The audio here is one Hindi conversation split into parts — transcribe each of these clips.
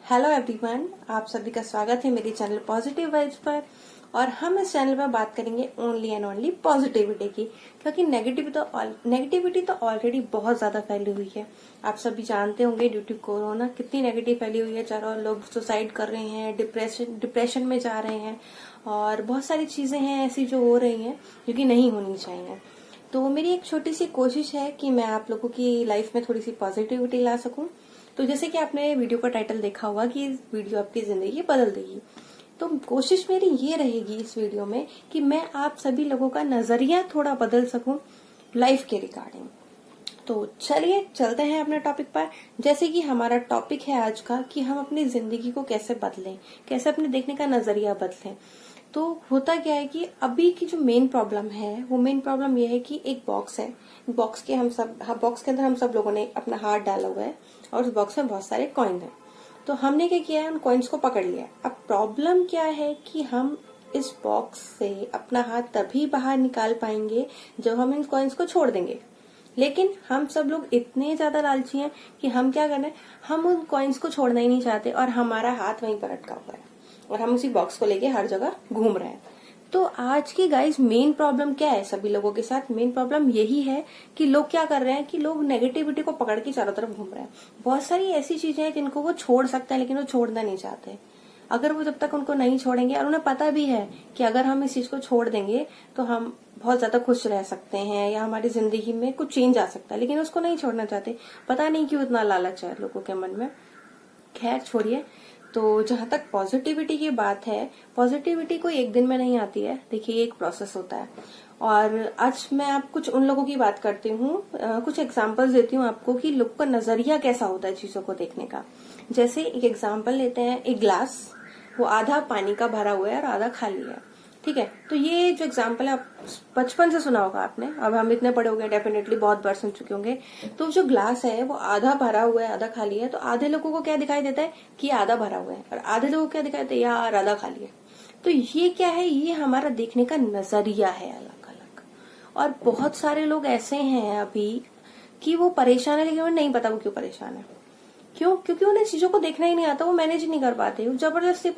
हेलो एवरीवन, आप सभी का स्वागत है मेरे चैनल पॉजिटिव वाइब्स पर। और हम इस चैनल पर बात करेंगे ओनली एंड ओनली पॉजिटिविटी की, क्योंकि नेगेटिविटी तो ऑलरेडी बहुत ज्यादा फैली हुई है। आप सभी जानते होंगे ड्यू टू कोरोना कितनी नेगेटिव फैली हुई है। चारों लोग सुसाइड कर रहे हैं, डिप्रेशन में जा रहे हैं और बहुत सारी चीजें हैं ऐसी जो हो रही हैं जो कि नहीं होनी चाहिए। तो मेरी एक छोटी सी कोशिश है कि मैं आप लोगों की लाइफ में थोड़ी सी पॉजिटिविटी ला सकूं। तो जैसे कि आपने वीडियो का टाइटल देखा होगा कि इस वीडियो आपकी जिंदगी बदल देगी, तो कोशिश मेरी ये रहेगी इस वीडियो में कि मैं आप सभी लोगों का नजरिया थोड़ा बदल सकूं लाइफ के रिगार्डिंग। तो चलिए चलते हैं अपने टॉपिक पर। जैसे कि हमारा टॉपिक है आज का कि हम अपनी जिंदगी को कैसे बदलें, कैसे अपने देखने का नजरिया बदलें। तो होता क्या है कि अभी की जो मेन प्रॉब्लम है वो मेन प्रॉब्लम ये है कि एक बॉक्स है। बॉक्स के अंदर हम सब लोगों ने अपना हाथ डाला हुआ है और उस बॉक्स में बहुत सारे कॉइन है। तो हमने क्या किया है, उन कॉइन्स को पकड़ लिया। अब प्रॉब्लम क्या है कि हम इस बॉक्स से अपना हाथ तभी बाहर निकाल पाएंगे जब हम इन कॉइन्स को छोड़ देंगे। लेकिन हम सब लोग इतने ज्यादा लालची हैं कि हम क्या कर रहे हैं, हम उन कॉइन्स को छोड़ना ही नहीं चाहते और हमारा हाथ वहीं पर अटका हुआ है और हम उसी बॉक्स को लेके हर जगह घूम रहे हैं। तो आज की गाइस मेन प्रॉब्लम क्या है सभी लोगों के साथ? मेन प्रॉब्लम यही है कि लोग क्या कर रहे हैं कि लोग नेगेटिविटी को पकड़ के चारों तरफ घूम रहे हैं। बहुत सारी ऐसी चीजें हैं जिनको वो छोड़ सकते हैं लेकिन वो छोड़ना नहीं चाहते। अगर वो जब तक उनको नहीं छोड़ेंगे, और उन्हें पता भी है कि अगर हम इस चीज को छोड़ देंगे तो हम बहुत ज्यादा खुश रह सकते हैं या हमारी जिंदगी में कुछ चेंज आ सकता है, लेकिन उसको नहीं छोड़ना चाहते। पता नहीं क्यों इतना लालच है लोगों के मन में। खैर छोड़िए। तो जहां तक पॉजिटिविटी की बात है, पॉजिटिविटी कोई एक दिन में नहीं आती है। देखिए, एक प्रोसेस होता है। और आज मैं आप कुछ उन लोगों की बात करती हूँ, कुछ एग्जांपल्स देती हूँ आपको कि लोग का नजरिया कैसा होता है चीजों को देखने का। जैसे एक एग्जांपल लेते हैं, एक ग्लास, वो आधा पानी का भरा हुआ है और आधा खाली है। ठीक है, तो ये जो एग्जाम्पल है आप बचपन से सुना होगा आपने। अब हम इतने बड़े हो गए, डेफिनेटली बहुत बार सुन चुके होंगे। तो जो ग्लास है वो आधा भरा हुआ है आधा खाली है। तो आधे लोगों को क्या दिखाई देता है कि आधा भरा हुआ है, और आधे लोगों को क्या दिखाई देता है, यार आधा खाली है। तो ये क्या है, ये हमारा देखने का नजरिया है अलग अलग। और बहुत सारे लोग ऐसे हैं अभी कि वो परेशान है लेकिन उन्हें नहीं पता वो क्यों परेशान है। क्यों? क्योंकि उन्हें चीजों को देखना ही नहीं आता, वो मैनेज नहीं कर पाते, वो जबरदस्ती।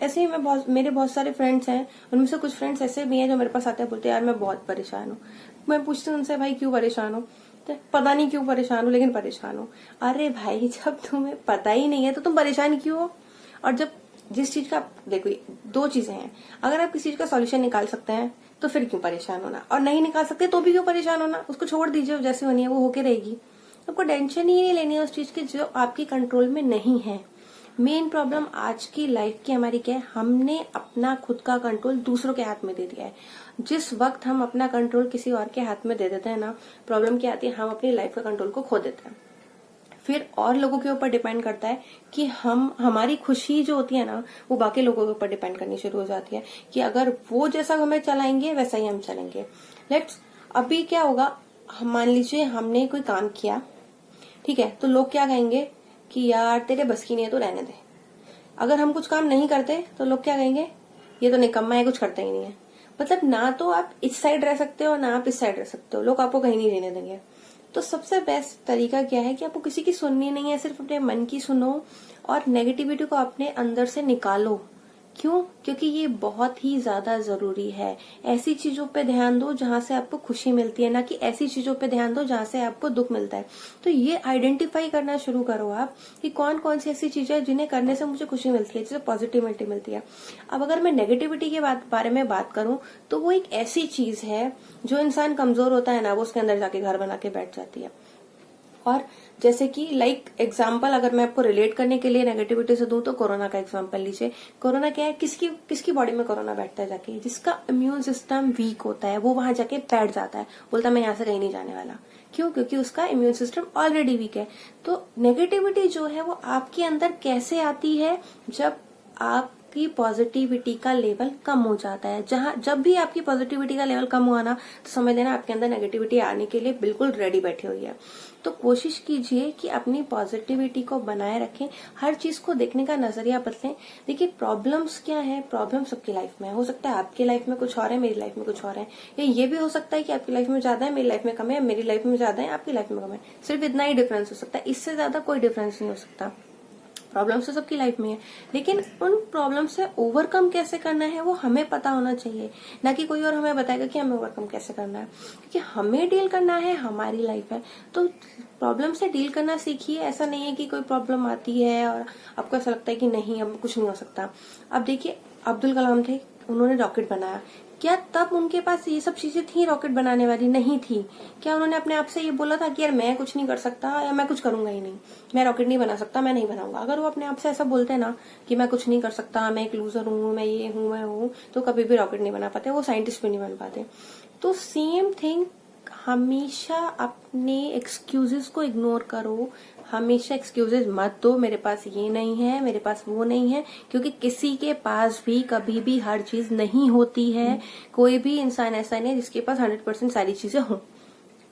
ऐसे ही मेरे बहुत सारे फ्रेंड्स हैं, उनमें से कुछ फ्रेंड्स ऐसे भी हैं जो मेरे पास आते हैं, बोलते हैं यार मैं बहुत परेशान हूँ। मैं पूछती हूँ उनसे, भाई क्यों परेशान हो? तो पता नहीं क्यों परेशान हूँ, लेकिन परेशान हूँ। अरे भाई, जब तुम्हें पता ही नहीं है तो तुम परेशान क्यों हो? और जब जिस चीज का, देखो दो चीजें हैं, अगर आप किसी चीज का सॉल्यूशन निकाल सकते हैं तो फिर क्यों परेशान होना, और नहीं निकाल सकते तो भी क्यों परेशान होना? उसको छोड़ दीजिए, जैसे होनी है वो होके रहेगी। आपको टेंशन ही नहीं लेनी है उस चीज की जो आपकी कंट्रोल में नहीं है। मेन प्रॉब्लम आज की लाइफ की हमारी क्या है, हमने अपना खुद का कंट्रोल दूसरों के हाथ में दे दिया है। जिस वक्त हम अपना कंट्रोल किसी और के हाथ में दे देते हैं ना, प्रॉब्लम क्या आती है, हम अपनी लाइफ का कंट्रोल को खो देते हैं। फिर और लोगों के ऊपर डिपेंड करता है कि हमारी खुशी जो होती है ना, वो बाकी लोगों के ऊपर डिपेंड करनी शुरू हो जाती है कि अगर वो जैसा हमें चलाएंगे वैसा ही हम चलेंगे। लेट्स, अभी क्या होगा, मान लीजिए हमने कोई काम किया, ठीक है, तो लोग क्या कहेंगे कि यार तेरे बस की नहीं है तो रहने दे। अगर हम कुछ काम नहीं करते तो लोग क्या कहेंगे, ये तो निकम्मा है, कुछ करता ही नहीं है। मतलब ना तो आप इस साइड रह सकते हो ना आप इस साइड रह सकते हो, लोग आपको कहीं नहीं रहने देंगे। तो सबसे बेस्ट तरीका क्या है कि आपको किसी की सुननी नहीं है, सिर्फ अपने मन की सुनो और नेगेटिविटी को अपने अंदर से निकालो। क्यों? क्योंकि ये बहुत ही ज्यादा जरूरी है। ऐसी चीजों पे ध्यान दो जहां से आपको खुशी मिलती है, ना कि ऐसी चीजों पे ध्यान दो जहां से आपको दुख मिलता है। तो ये आइडेंटिफाई करना शुरू करो आप कि कौन कौन सी ऐसी चीजें हैं जिन्हें करने से मुझे खुशी मिलती है, जिसे पॉजिटिविटी मिलती है। अब अगर मैं नेगेटिविटी के बारे में बात करूं तो वो एक ऐसी चीज है जो इंसान कमजोर होता है ना, वो उसके अंदर जाके घर बना के बैठ जाती है। और जैसे कि एग्जाम्पल अगर मैं आपको रिलेट करने के लिए नेगेटिविटी से दूं तो कोरोना का एग्जाम्पल लीजिए। कोरोना क्या है, किसकी बॉडी में कोरोना बैठता है जाके, जिसका इम्यून सिस्टम वीक होता है, वो वहां जाके बैठ जाता है, बोलता है मैं यहाँ से कहीं नहीं जाने वाला। क्यों? क्योंकि उसका इम्यून सिस्टम ऑलरेडी वीक है। तो नेगेटिविटी जो है वो आपके अंदर कैसे आती है, जब आपकी पॉजिटिविटी का लेवल कम हो जाता है। जब भी आपकी पॉजिटिविटी का लेवल कम हुआ ना, तो समझ लेना आपके अंदर नेगेटिविटी आने के लिए बिल्कुल रेडी बैठी हुई है। तो कोशिश कीजिए कि अपनी पॉजिटिविटी को बनाए रखें, हर चीज को देखने का नजरिया बदलें। देखिए, प्रॉब्लम्स क्या है, प्रॉब्लम सबकी लाइफ में है। हो सकता है आपकी लाइफ में कुछ और है, मेरी लाइफ में कुछ और है, या ये भी हो सकता है कि आपकी लाइफ में ज्यादा है, मेरी लाइफ में कम है, मेरी लाइफ में ज्यादा है, आपकी लाइफ में कम है। सिर्फ इतना ही डिफरेंस हो सकता है, इससे ज्यादा कोई डिफरेंस नहीं हो सकता। प्रॉब्लम्स तो सबकी लाइफ में है, लेकिन उन प्रॉब्लम से ओवरकम कैसे करना है वो हमें पता होना चाहिए, ना कि कोई और हमें बताएगा कि हमें ओवरकम कैसे करना है। क्योंकि हमें डील करना है, हमारी लाइफ है, तो प्रॉब्लम से डील करना सीखिए। ऐसा नहीं है कि कोई प्रॉब्लम आती है और आपको ऐसा लगता है कि नहीं अब कुछ नहीं हो सकता। अब देखिए, अब्दुल कलाम थे, उन्होंने रॉकेट बनाया, क्या तब उनके पास ये सब चीजें थी रॉकेट बनाने वाली? नहीं थी। क्या उन्होंने अपने आप से ये बोला था कि यार मैं कुछ नहीं कर सकता या मैं कुछ करूंगा ही नहीं, मैं रॉकेट नहीं बना सकता, मैं नहीं बनाऊंगा? अगर वो अपने आप से ऐसा बोलते ना कि मैं कुछ नहीं कर सकता, मैं एक लूजर हूँ, मैं ये हूँ, मैं हूँ, तो कभी भी रॉकेट नहीं बना पाते, वो साइंटिस्ट भी नहीं बन पाते। तो सेम थिंग, हमेशा अपने एक्सक्यूजेस को इग्नोर करो, हमेशा एक्सक्यूजेस मत दो, मेरे पास ये नहीं है, मेरे पास वो नहीं है, क्योंकि किसी के पास भी कभी भी हर चीज नहीं होती है। कोई भी इंसान ऐसा नहीं है जिसके पास 100% सारी चीजें हों।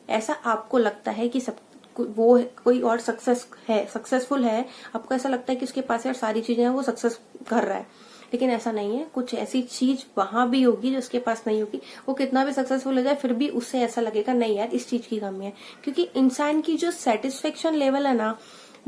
ऐसा आपको लगता है कि सब वो कोई और सक्सेसफुल है, आपको ऐसा लगता है कि उसके पास यार सारी चीजें हैं, वो सक्सेस कर रहा है, लेकिन ऐसा नहीं है। कुछ ऐसी चीज वहां भी होगी जो उसके पास नहीं होगी। वो कितना भी सक्सेसफुल हो जाए फिर भी उससे ऐसा लगेगा नहीं यार इस चीज की कमी है, क्योंकि इंसान की जो सेटिस्फेक्शन लेवल है ना,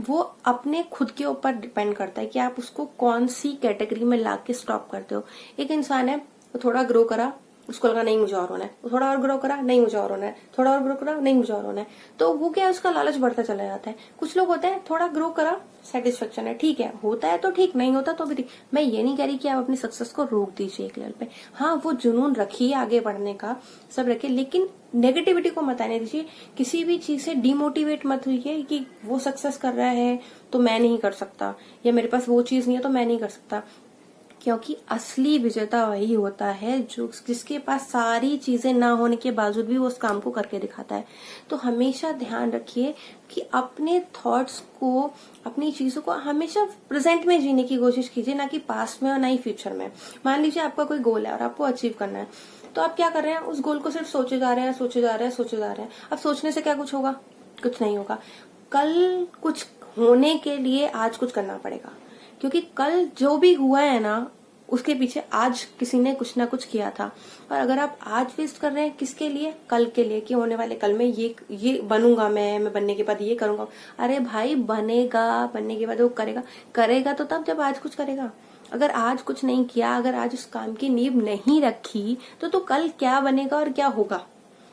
वो अपने खुद के ऊपर डिपेंड करता है कि आप उसको कौन सी कैटेगरी में ला के स्टॉप करते हो। एक इंसान है, वो थोड़ा ग्रो करा, उसको लगा नहीं मुझे और होना है, वो थोड़ा और ग्रो करा, नहीं मुझे और होना है, थोड़ा और ग्रो करा, नहीं मुझे और होना है, तो वो क्या है, उसका लालच बढ़ता चला जाता है। कुछ लोग होते हैं, थोड़ा ग्रो करा, सेटिस्फेक्शन है, ठीक है, होता है तो ठीक, नहीं होता तो भी ठीक। मैं ये नहीं कह रही कि आप अपनी सक्सेस को रोक दीजिए एक लेवल पे, हाँ वो जुनून रखिए आगे बढ़ने का, सब रखिए, लेकिन नेगेटिविटी को मत आने दीजिए। किसी भी चीज से डिमोटिवेट मत होइए कि वो सक्सेस कर रहा है तो मैं नहीं कर सकता, या मेरे पास वो चीज नहीं है तो मैं नहीं कर सकता। क्योंकि असली विजेता वही होता है जो जिसके पास सारी चीजें ना होने के बावजूद भी वो उस काम को करके दिखाता है। तो हमेशा ध्यान रखिए कि अपने थॉट्स को, अपनी चीजों को हमेशा प्रेजेंट में जीने की कोशिश कीजिए, ना कि पास्ट में और ना ही फ्यूचर में। मान लीजिए आपका कोई गोल है और आपको अचीव करना है, तो आप क्या कर रहे हैं, उस गोल को सिर्फ सोचे जा रहे हैं, सोचे जा रहे हैं, सोचे जा रहे हैं। अब सोचने से क्या कुछ होगा? कुछ नहीं होगा। कल कुछ होने के लिए आज कुछ करना पड़ेगा, क्योंकि कल जो भी हुआ है ना, उसके पीछे आज किसी ने कुछ ना कुछ किया था। और अगर आप आज वेस्ट कर रहे हैं किसके लिए? कल के लिए, कि होने वाले कल में ये बनूंगा, मैं बनने के बाद ये करूंगा। अरे भाई बनेगा, बनने के बाद वो करेगा तो तब जब आज कुछ करेगा। अगर आज कुछ नहीं किया, अगर आज उस काम की नींव नहीं रखी, तो कल क्या बनेगा और क्या होगा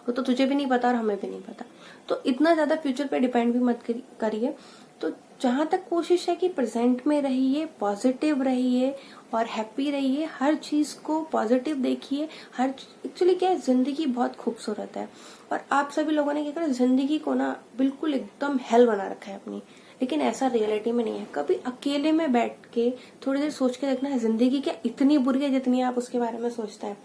वो तो तुझे भी नहीं पता और हमें भी नहीं पता। तो इतना ज्यादा फ्यूचर पे डिपेंड भी मत करिए। तो जहां तक कोशिश है कि प्रेजेंट में रहिए, पॉजिटिव रहिए और हैप्पी रहिए, हर चीज को पॉजिटिव देखिए। एक्चुअली क्या है, जिंदगी बहुत खूबसूरत है और आप सभी लोगों ने क्या करा, जिंदगी को ना बिल्कुल एकदम हेल बना रखा है अपनी, लेकिन ऐसा रियलिटी में नहीं है। कभी अकेले में बैठ के थोड़ी देर सोच के देखना है, जिंदगी क्या इतनी बुरी है जितनी आप उसके बारे में सोचते हैं।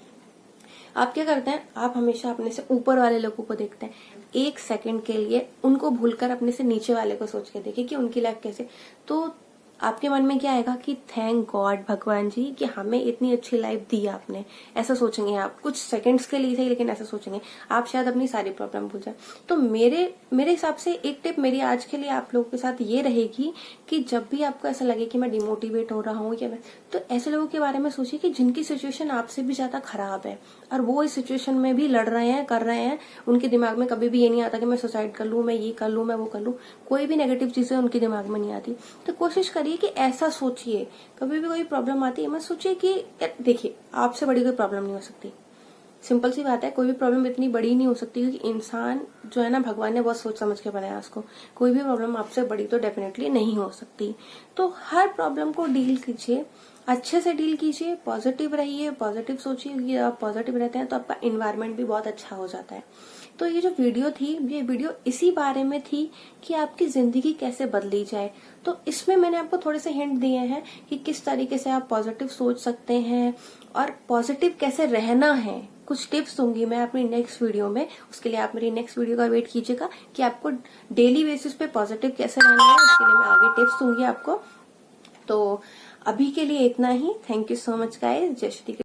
आप क्या करते हैं, आप हमेशा अपने से ऊपर वाले लोगों को देखते हैं, एक सेकंड के लिए उनको भूलकर अपने से नीचे वाले को सोच के देखिए कि उनकी लाइफ कैसे। तो आपके मन में क्या आएगा कि थैंक गॉड भगवान जी कि हमें इतनी अच्छी लाइफ दी आपने। ऐसा सोचेंगे आप, कुछ सेकंड्स के लिए सही, लेकिन ऐसा सोचेंगे आप, शायद अपनी सारी प्रॉब्लम भूल जाए। तो मेरे हिसाब से एक टिप मेरी आज के लिए आप लोगों के साथ ये रहेगी कि जब भी आपको ऐसा लगे कि मैं डिमोटिवेट हो रहा हूँ या तो ऐसे लोगों के बारे में सोचिए कि जिनकी सिचुएशन आपसे भी ज्यादा खराब है और वो इस सिचुएशन में भी लड़ रहे हैं, कर रहे हैं। उनके दिमाग में कभी भी ये नहीं आता कि मैं सुसाइड कर लूं, मैं ये कर लूं, मैं वो कर लूं। कोई भी नेगेटिव चीजें उनके दिमाग में नहीं आती। तो कोशिश करिए कि ऐसा सोचिए, कभी भी कोई प्रॉब्लम आती है मत सोचिए कि देखिए आपसे बड़ी कोई प्रॉब्लम नहीं हो सकती। सिंपल सी बात है, कोई भी प्रॉब्लम इतनी बड़ी नहीं हो सकती, क्योंकि इंसान जो है ना, भगवान ने बहुत सोच समझ के बनाया उसको। कोई भी प्रॉब्लम आपसे बड़ी तो डेफिनेटली नहीं हो सकती। तो हर प्रॉब्लम को डील कीजिए, अच्छे से डील कीजिए, पॉजिटिव रहिए, पॉजिटिव सोचिए। कि आप पॉजिटिव रहते हैं तो आपका इन्वायरमेंट भी बहुत अच्छा हो जाता है। तो ये जो वीडियो थी, ये वीडियो इसी बारे में थी कि आपकी जिंदगी कैसे बदली जाए। तो इसमें मैंने आपको थोड़े से हिंट दिए हैं कि किस तरीके से आप पॉजिटिव सोच सकते हैं और पॉजिटिव कैसे रहना है। कुछ टिप्स दूंगी मैं अपनी नेक्स्ट वीडियो में, उसके लिए आप मेरी नेक्स्ट वीडियो का वेट कीजिएगा कि आपको डेली बेसिस पे पॉजिटिव कैसे रहना है। उसके लिए मैं आगे टिप्स दूंगी आपको। तो अभी के लिए इतना ही। Thank you so much guys. जय श्री कृष्ण।